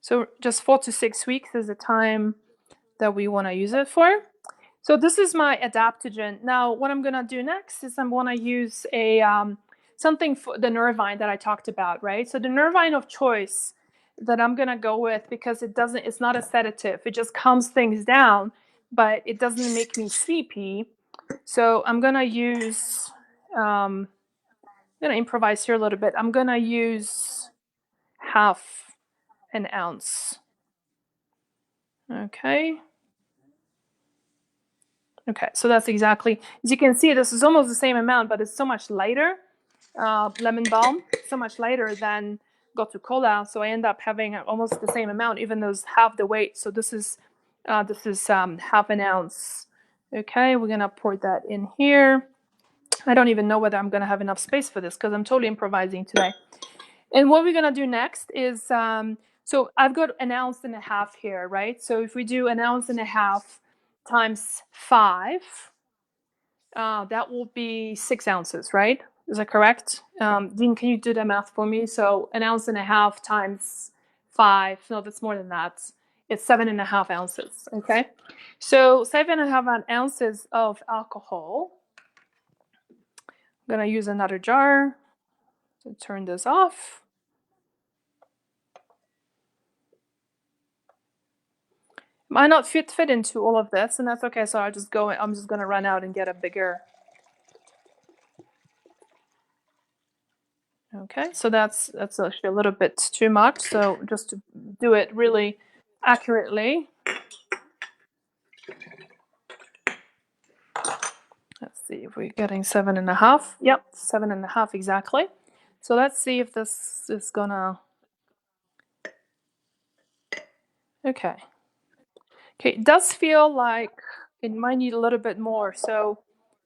So just 4 to 6 weeks is the time that we want to use it for. So this is my adaptogen. Now what I'm gonna do next is I'm gonna use a something for the Nervine that I talked about, right? So the Nervine of choice that I'm gonna go with, because it's not a sedative. It just calms things down, but it doesn't make me sleepy. So I'm gonna use I'm gonna improvise here a little bit. I'm gonna use half an ounce. Okay. Okay, so that's exactly, as you can see, this is almost the same amount, but it's so much lighter. Lemon balm, so much lighter than Gotu Kola. So I end up having almost the same amount, even though it's half the weight. So this is half an ounce. Okay, we're gonna pour that in here. I don't even know whether I'm gonna have enough space for this because I'm totally improvising today. And what we're gonna do next is, so I've got 1.5 ounces here, right? So if we do 1.5 ounces times 5, that will be 6 ounces, right? Is that correct? Dean, can you do the math for me? So 1.5 ounces times 5, no, that's more than that. It's 7.5 ounces, okay? So 7.5 ounces of alcohol. I'm gonna use another jar to turn this off. Might not fit into all of this, and that's okay. So I'm just gonna run out and get a bigger. Okay, so that's actually a little bit too much. So just to do it really accurately, let's see if we're getting 7.5. Yep, 7.5 exactly. So let's see if this is gonna, okay. Okay, it does feel like it might need a little bit more. So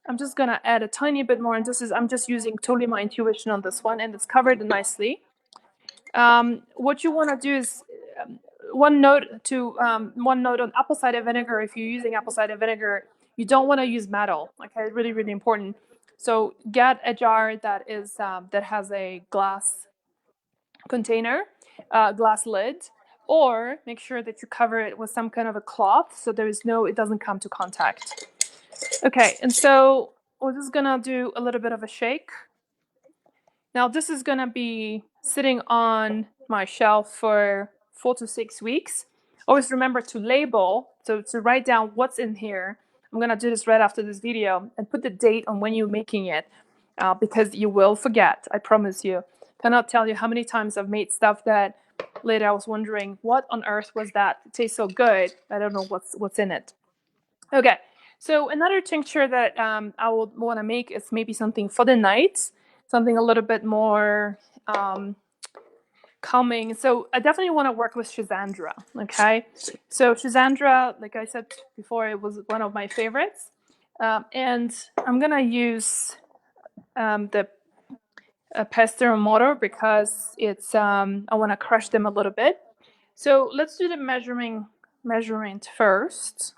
I'm just gonna add a tiny bit more, and I'm just using totally my intuition on this one, and it's covered nicely. What you want to do is um, one note on apple cider vinegar. If you're using apple cider vinegar, you don't want to use metal. Okay, really, really important. So get a jar that is that has a glass container, glass lid, or make sure that you cover it with some kind of a cloth so it doesn't come to contact. Okay, and so we're just gonna do a little bit of a shake. Now this is gonna be sitting on my shelf for 4 to 6 weeks. Always remember to label, so to write down what's in here. I'm gonna do this right after this video and put the date on when you're making it, because you will forget, I promise you. Cannot tell you how many times I've made stuff that later I was wondering, what on earth was that? It tastes so good, I don't know what's in it. Okay, so another tincture that I would want to make is maybe something for the night, something a little bit more calming. So I definitely want to work with Schizandra. Okay, so Schizandra, like I said before, it was one of my favorites, and I'm gonna use the pestle and mortar because it's I want to crush them a little bit. So let's do the measurement first.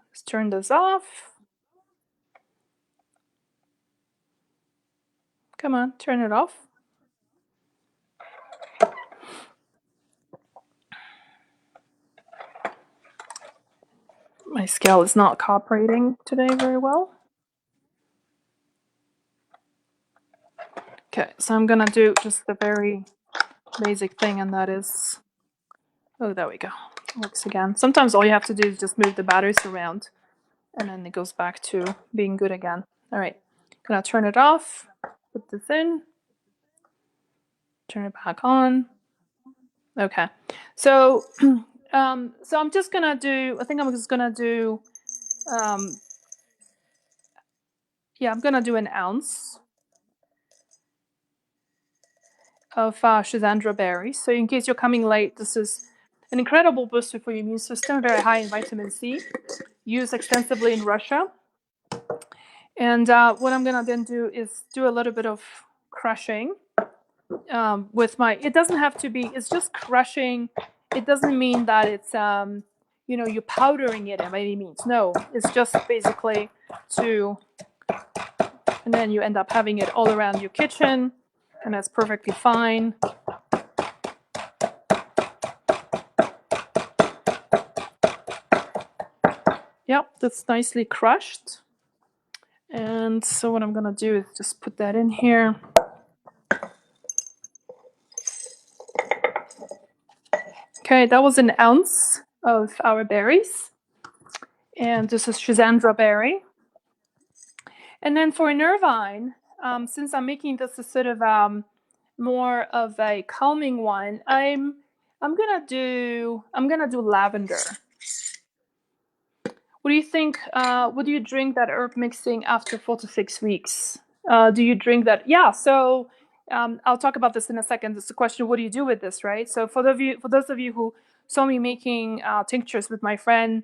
Let's turn this off. Come on, turn it off. My scale is not cooperating today very well. Okay, so I'm gonna do just the very basic thing, and that is, oh, there we go. Works again. Sometimes all you have to do is just move the batteries around, and then it goes back to being good again. All right, gonna turn it off, put this in, turn it back on. Okay, so so I'm just gonna do, I think I'm just gonna do, yeah, I'm gonna do an ounce of Schisandra berries. So in case you're coming late, this is an incredible booster for your immune system, very high in vitamin C, used extensively in Russia. And what I'm gonna then do is do a little bit of crushing with my, it doesn't have to be, it's just crushing. It doesn't mean that it's, you're powdering it by any means. No, it's just basically to, and then you end up having it all around your kitchen, and that's perfectly fine. Yep, that's nicely crushed. And so what I'm gonna do is just put that in here. Okay, that was an ounce of our berries. And this is Schisandra berry. And then for Nervine, since I'm making this a sort of more of a calming one, I'm gonna do lavender. What do you think? What do you drink that herb mixing after 4 to 6 weeks? Do you drink that? Yeah. So I'll talk about this in a second. It's a question: what do you do with this, right? So for those of you who saw me making tinctures with my friend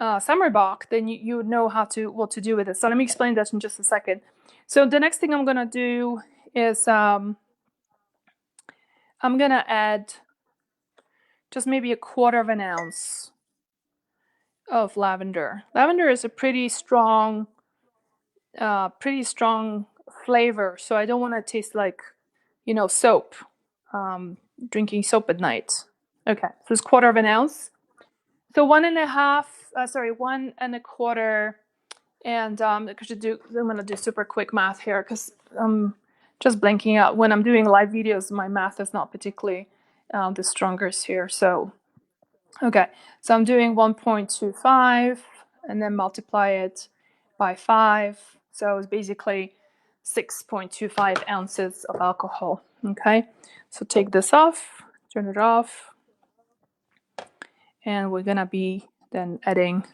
Summerbach, then you would know what to do with it. So let me explain that in just a second. So the next thing I'm gonna do is I'm gonna add just maybe a quarter of an ounce of lavender. Lavender is a pretty strong flavor, so I don't want to taste like, soap. Drinking soap at night. Okay, so it's quarter of an ounce. So 1.25, 1.25, and I'm gonna do super quick math here because I'm just blanking out. When I'm doing live videos, my math is not particularly the strongest here. So okay, so I'm doing 1.25 and then multiply it by 5. So it's basically 6.25 ounces of alcohol. Okay, so take this off, turn it off, and we're gonna be then adding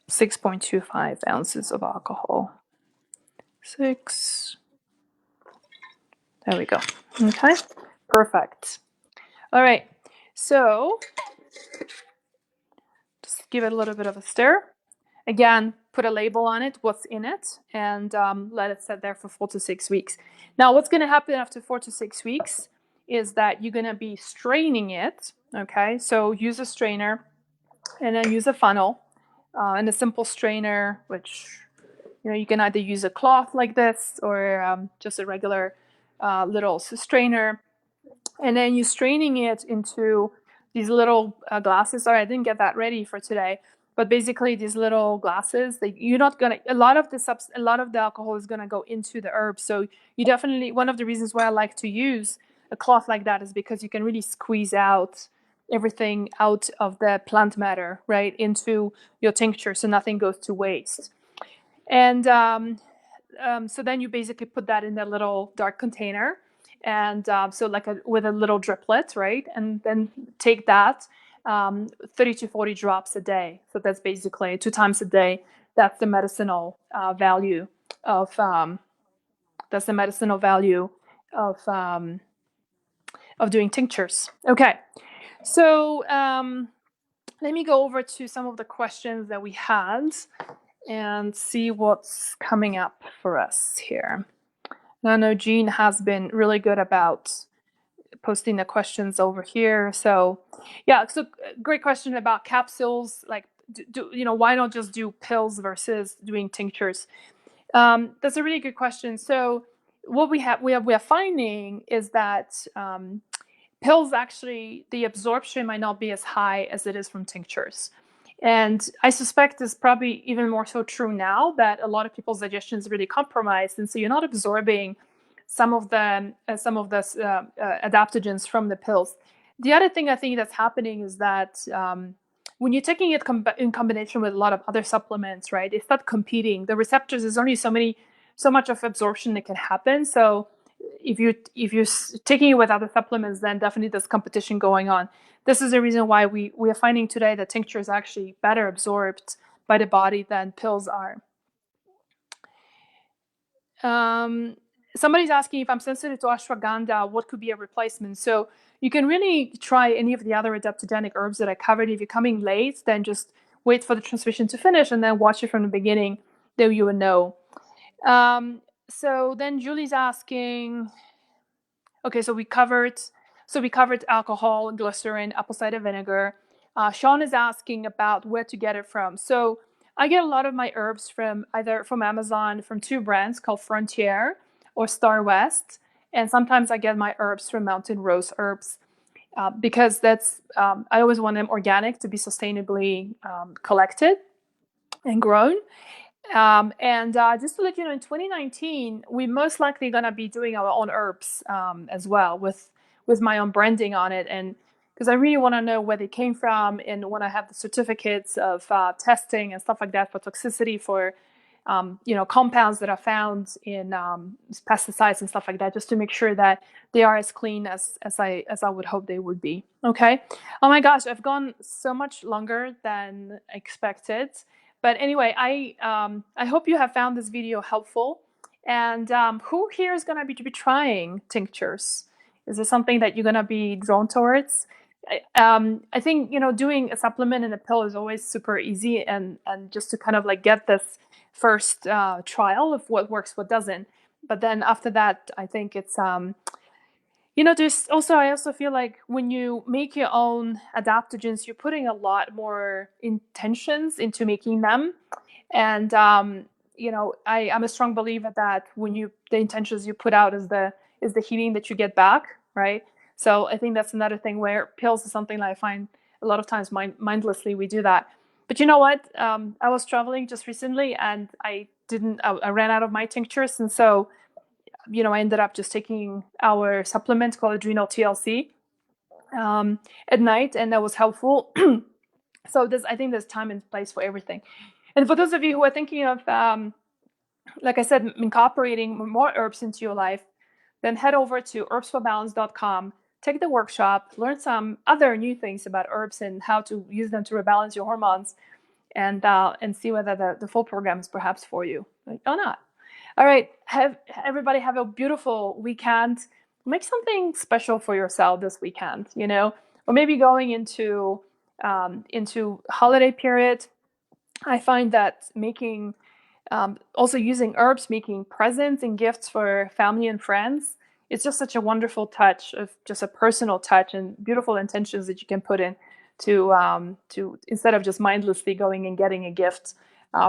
6.25 ounces of alcohol. 6. There we go. Okay, perfect. All right, so just give it a little bit of a stir. Again, put a label on it, what's in it, and let it sit there for 4 to 6 weeks. Now, what's going to happen after 4 to 6 weeks is that you're going to be straining it. Okay, so use a strainer and then use a funnel and a simple strainer, which you can either use a cloth like this or just a regular little strainer, and then you're straining it into these little glasses. Sorry, I didn't get that ready for today, but basically these little glasses. You're not gonna a lot of the alcohol is gonna go into the herb. So you definitely, one of the reasons why I like to use a cloth like that is because you can really squeeze out everything out of the plant matter right into your tincture, so nothing goes to waste. And so then you basically put that in a little dark container, and so like with a little driplet, right? And then take that 30 to 40 drops a day. So that's basically 2 times a day. That's the medicinal value of doing tinctures. Okay, so let me go over to some of the questions that we had and see what's coming up for us here. I know Jean has been really good about posting the questions over here. So yeah, so great question about capsules. Like, why not just do pills versus doing tinctures? That's a really good question. So what we are finding is that pills, actually, the absorption might not be as high as it is from tinctures. And I suspect it's probably even more so true now that a lot of people's digestion is really compromised, and so you're not absorbing some of the adaptogens from the pills. The other thing I think that's happening is that when you're taking it in combination with a lot of other supplements, right, they start competing. The receptors, there's only so much of absorption that can happen. So if you're taking it with other supplements, then definitely there's competition going on. This is the reason why we are finding today that tincture is actually better absorbed by the body than pills are. Somebody's asking if I'm sensitive to ashwagandha, what could be a replacement? So you can really try any of the other adaptogenic herbs that I covered. If you're coming late, then just wait for the transmission to finish and then watch it from the beginning. Then you will know. So then Julie's asking, okay, so we covered alcohol, glycerin, apple cider vinegar. Sean is asking about where to get it from. So I get a lot of my herbs from either from Amazon, from 2 brands called Frontier or Star West, and sometimes I get my herbs from Mountain Rose Herbs because that's I always want them organic, to be sustainably collected and grown. And just to let you know, in 2019, we're most likely going to be doing our own herbs as well with my own branding on it. And because I really want to know where they came from and want to have the certificates of testing and stuff like that for toxicity for, compounds that are found in pesticides and stuff like that, just to make sure that they are as clean as I would hope they would be. Okay. Oh my gosh, I've gone so much longer than expected. But anyway, I hope you have found this video helpful. And who here is going to be trying tinctures? Is this something that you're going to be drawn towards? I think, doing a supplement and a pill is always super easy, and just to kind of like get this first trial of what works, what doesn't. But then after that, I think it's there's also, I also feel like when you make your own adaptogens, you're putting a lot more intentions into making them. And, I'm a strong believer that when the intentions you put out is the healing that you get back, right? So I think that's another thing where pills is something that I find a lot of times mindlessly we do that. But you know what? I was traveling just recently and I ran out of my tinctures. And so I ended up just taking our supplement called Adrenal TLC at night, and that was helpful. So I think there's time and place for everything. And for those of you who are thinking of, like I said, incorporating more herbs into your life, then head over to herbsforbalance.com, take the workshop, learn some other new things about herbs and how to use them to rebalance your hormones, and see whether the full program is perhaps for you or not. All right, everybody have a beautiful weekend. Make something special for yourself this weekend, or maybe going into holiday period. I find that making also using herbs, making presents and gifts for family and friends, it's just such a wonderful touch of just a personal touch and beautiful intentions that you can put in to instead of just mindlessly going and getting a gift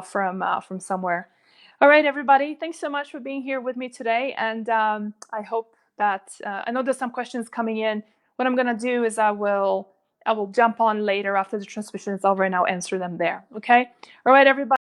from somewhere. All right, everybody, thanks so much for being here with me today, and I hope that I know there's some questions coming in. What I'm gonna do is I will jump on later after the transmission is over, and I'll answer them there. Okay. All right, everybody.